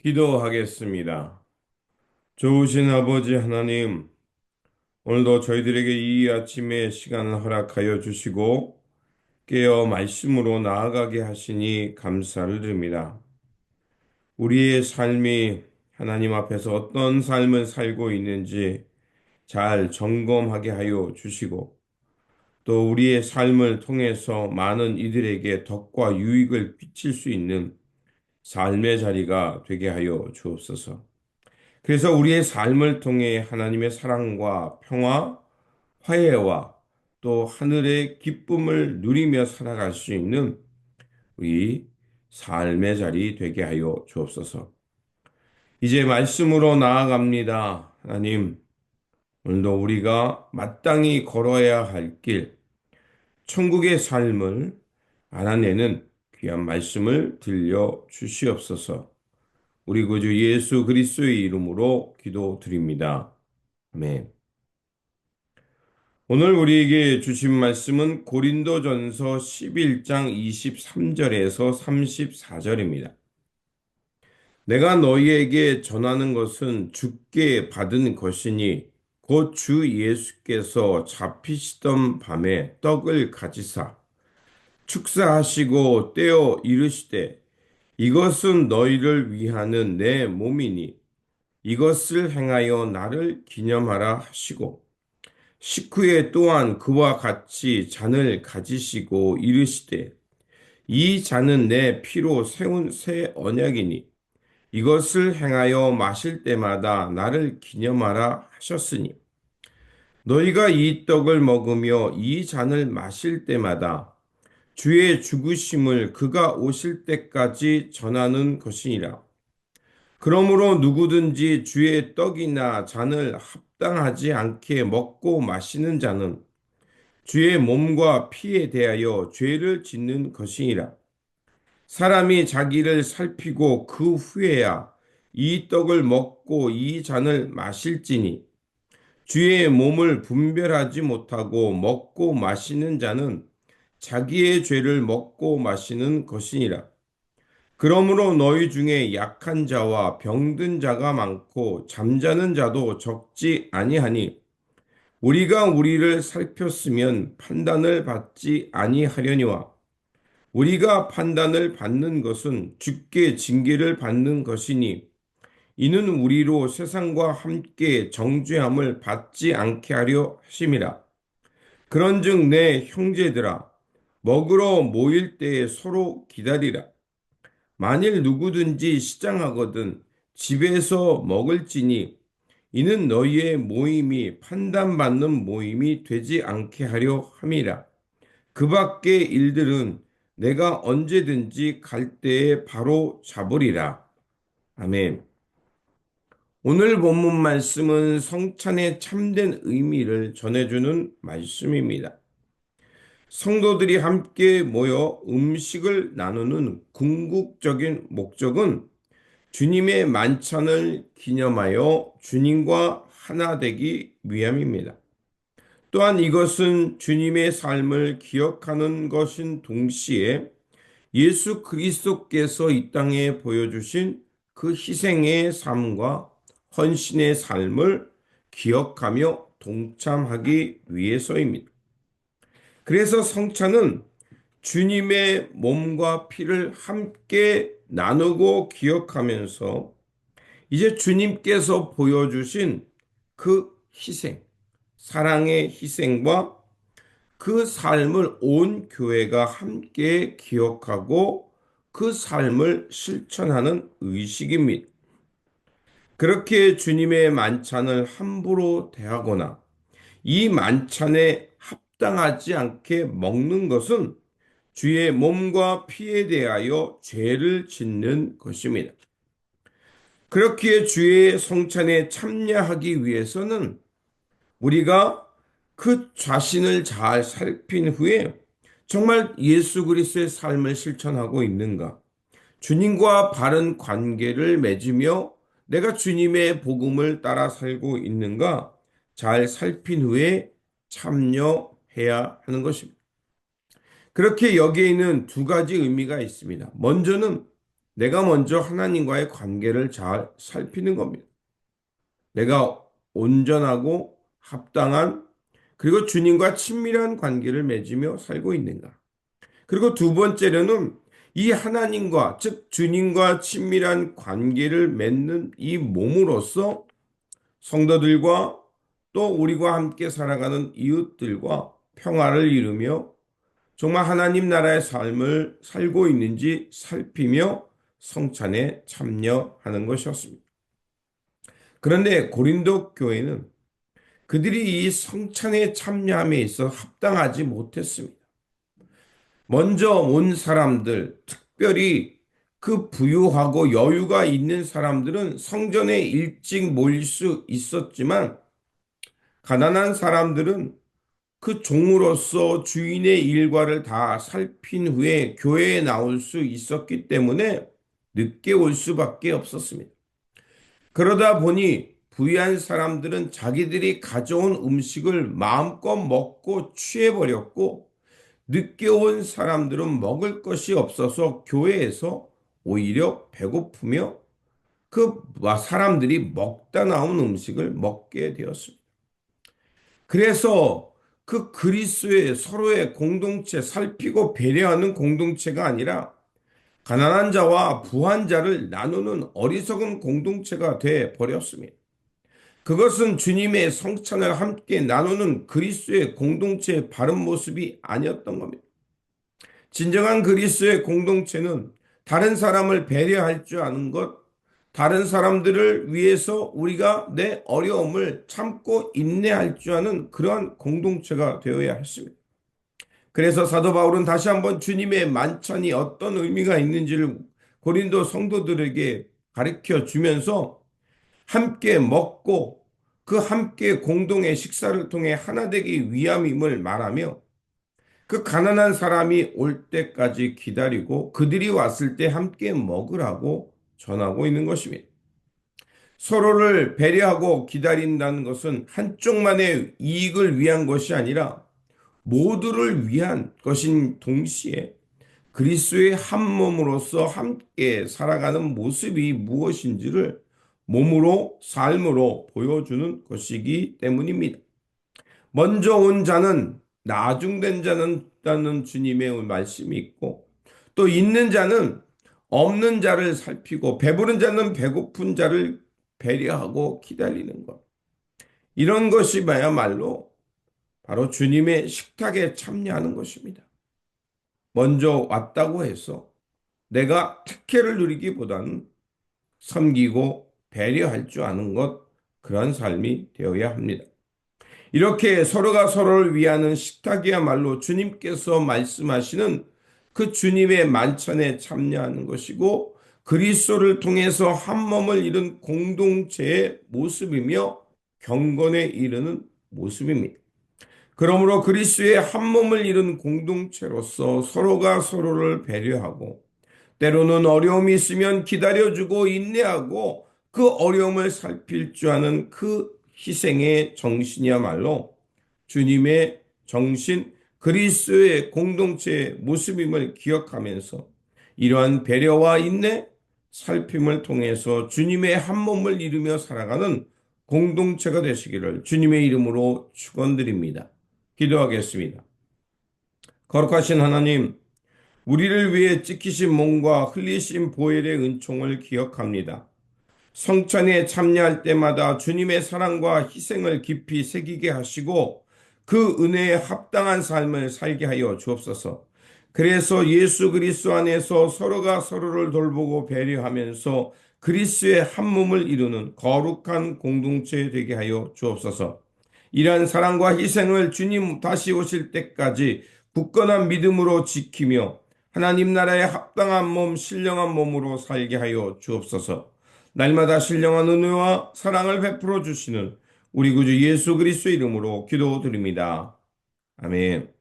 기도하겠습니다. 좋으신 아버지 하나님, 오늘도 저희들에게 이 아침에 시간을 허락하여 주시고 깨어 말씀으로 나아가게 하시니 감사를 드립니다. 우리의 삶이 하나님 앞에서 어떤 삶을 살고 있는지 잘 점검하게 하여 주시고 또 우리의 삶을 통해서 많은 이들에게 덕과 유익을 끼칠 수 있는 삶의 자리가 되게 하여 주옵소서. 그래서 우리의 삶을 통해 하나님의 사랑과 평화, 화해와 또 하늘의 기쁨을 누리며 살아갈 수 있는 우리 삶의 자리 되게 하여 주옵소서. 이제 말씀으로 나아갑니다. 하나님, 오늘도 우리가 마땅히 걸어야 할 길, 천국의 삶을 알아내는 귀한 말씀을 들려 주시옵소서. 우리 구주 예수 그리스도의 이름으로 기도드립니다. 아멘. 오늘 우리에게 주신 말씀은 고린도전서 11장 23절에서 34절입니다. 내가 너희에게 전하는 것은 주께 받은 것이니 곧 주 예수께서 잡히시던 밤에 떡을 가지사 축사하시고 떼어 이르시되 이것은 너희를 위하는 내 몸이니 이것을 행하여 나를 기념하라 하시고 식후에 또한 그와 같이 잔을 가지시고 이르시되 이 잔은 내 피로 세운 새 언약이니 이것을 행하여 마실 때마다 나를 기념하라 하셨으니 너희가 이 떡을 먹으며 이 잔을 마실 때마다 주의 죽으심을 그가 오실 때까지 전하는 것이니라. 그러므로 누구든지 주의 떡이나 잔을 합당하지 않게 먹고 마시는 자는 주의 몸과 피에 대하여 죄를 짓는 것이니라. 사람이 자기를 살피고 그 후에야 이 떡을 먹고 이 잔을 마실지니 주의 몸을 분별하지 못하고 먹고 마시는 자는 자기의 죄를 먹고 마시는 것이니라. 그러므로 너희 중에 약한 자와 병든 자가 많고 잠자는 자도 적지 아니하니 우리가 우리를 살폈으면 판단을 받지 아니하려니와 우리가 판단을 받는 것은 주께 징계를 받는 것이니 이는 우리로 세상과 함께 정죄함을 받지 않게 하려 하심이라. 그런즉 내 형제들아 먹으러 모일 때에 서로 기다리라. 만일 누구든지 시장하거든 집에서 먹을지니 이는 너희의 모임이 판단받는 모임이 되지 않게 하려 함이라. 그 밖의 일들은 내가 언제든지 갈 때에 바로 잡으리라. 아멘. 오늘 본문 말씀은 성찬의 참된 의미를 전해주는 말씀입니다. 성도들이 함께 모여 음식을 나누는 궁극적인 목적은 주님의 만찬을 기념하여 주님과 하나 되기 위함입니다. 또한 이것은 주님의 삶을 기억하는 것인 동시에 예수 그리스도께서 이 땅에 보여주신 그 희생의 삶과 헌신의 삶을 기억하며 동참하기 위해서입니다. 그래서 성찬은 주님의 몸과 피를 함께 나누고 기억하면서 이제 주님께서 보여주신 그 희생, 사랑의 희생과 그 삶을 온 교회가 함께 기억하고 그 삶을 실천하는 의식입니다. 그렇게 주님의 만찬을 함부로 대하거나 이 만찬에 합당하지 않게 먹는 것은 주의 몸과 피에 대하여 죄를 짓는 것입니다. 그렇기에 주의 성찬에 참여하기 위해서는 우리가 그 자신을 잘 살핀 후에 정말 예수 그리스도의 삶을 실천하고 있는가? 주님과 바른 관계를 맺으며 내가 주님의 복음을 따라 살고 있는가? 잘 살핀 후에 참여해야 하는 것입니다. 그렇게 여기에 있는 두 가지 의미가 있습니다. 먼저는 내가 먼저 하나님과의 관계를 잘 살피는 겁니다. 내가 온전하고 합당한 그리고 주님과 친밀한 관계를 맺으며 살고 있는가. 그리고 두 번째로는 이 하나님과 즉 주님과 친밀한 관계를 맺는 이 몸으로서 성도들과 또 우리와 함께 살아가는 이웃들과 평화를 이루며 정말 하나님 나라의 삶을 살고 있는지 살피며 성찬에 참여하는 것이었습니다. 그런데 고린도 교회는 그들이 이 성찬에 참여함에 있어 합당하지 못했습니다. 먼저 온 사람들, 특별히 그 부유하고 여유가 있는 사람들은 성전에 일찍 모일 수 있었지만 가난한 사람들은 그 종으로서 주인의 일과를 다 살핀 후에 교회에 나올 수 있었기 때문에 늦게 올 수밖에 없었습니다. 그러다 보니 부유한 사람들은 자기들이 가져온 음식을 마음껏 먹고 취해버렸고 늦게 온 사람들은 먹을 것이 없어서 교회에서 오히려 배고프며 그 사람들이 먹다 나온 음식을 먹게 되었습니다. 그래서 그 그리스도의 서로의 공동체 살피고 배려하는 공동체가 아니라 가난한 자와 부한 자를 나누는 어리석은 공동체가 돼 버렸습니다. 그것은 주님의 성찬을 함께 나누는 그리스도의 공동체의 바른 모습이 아니었던 겁니다. 진정한 그리스도의 공동체는 다른 사람을 배려할 줄 아는 것, 다른 사람들을 위해서 우리가 내 어려움을 참고 인내할 줄 아는 그러한 공동체가 되어야 했습니다. 그래서 사도 바울은 다시 한번 주님의 만찬이 어떤 의미가 있는지를 고린도 성도들에게 가르쳐 주면서 함께 먹고 그 함께 공동의 식사를 통해 하나 되기 위함임을 말하며 그 가난한 사람이 올 때까지 기다리고 그들이 왔을 때 함께 먹으라고 전하고 있는 것입니다. 서로를 배려하고 기다린다는 것은 한쪽만의 이익을 위한 것이 아니라 모두를 위한 것인 동시에 그리스도의 한 몸으로서 함께 살아가는 모습이 무엇인지를 몸으로 삶으로 보여주는 것이기 때문입니다. 먼저 온 자는 나중된 자는 주님의 말씀이 있고 또 있는 자는 없는 자를 살피고 배부른 자는 배고픈 자를 배려하고 기다리는 것. 이런 것이 야말로 바로 주님의 식탁에 참여하는 것입니다. 먼저 왔다고 해서 내가 특혜를 누리기보다는 섬기고 배려할 줄 아는 것, 그런 삶이 되어야 합니다. 이렇게 서로가 서로를 위하는 식탁이야말로 주님께서 말씀하시는 그 주님의 만찬에 참여하는 것이고 그리스도를 통해서 한 몸을 이룬 공동체의 모습이며 경건에 이르는 모습입니다. 그러므로 그리스도의 한 몸을 이룬 공동체로서 서로가 서로를 배려하고 때로는 어려움이 있으면 기다려주고 인내하고 그 어려움을 살필 줄 아는 그 희생의 정신이야말로 주님의 정신, 그리스도의 공동체의 모습임을 기억하면서 이러한 배려와 인내, 살핌을 통해서 주님의 한 몸을 이루며 살아가는 공동체가 되시기를 주님의 이름으로 축원드립니다. 기도하겠습니다. 거룩하신 하나님, 우리를 위해 찢기신 몸과 흘리신 보혈의 은총을 기억합니다. 성찬에 참여할 때마다 주님의 사랑과 희생을 깊이 새기게 하시고 그 은혜에 합당한 삶을 살게 하여 주옵소서. 그래서 예수 그리스도 안에서 서로가 서로를 돌보고 배려하면서 그리스도의 한 몸을 이루는 거룩한 공동체 되게 하여 주옵소서. 이러한 사랑과 희생을 주님 다시 오실 때까지 굳건한 믿음으로 지키며 하나님 나라의 합당한 몸, 신령한 몸으로 살게 하여 주옵소서. 날마다 신령한 은혜와 사랑을 베풀어 주시는 우리 구주 예수 그리스도 이름으로 기도드립니다. 아멘.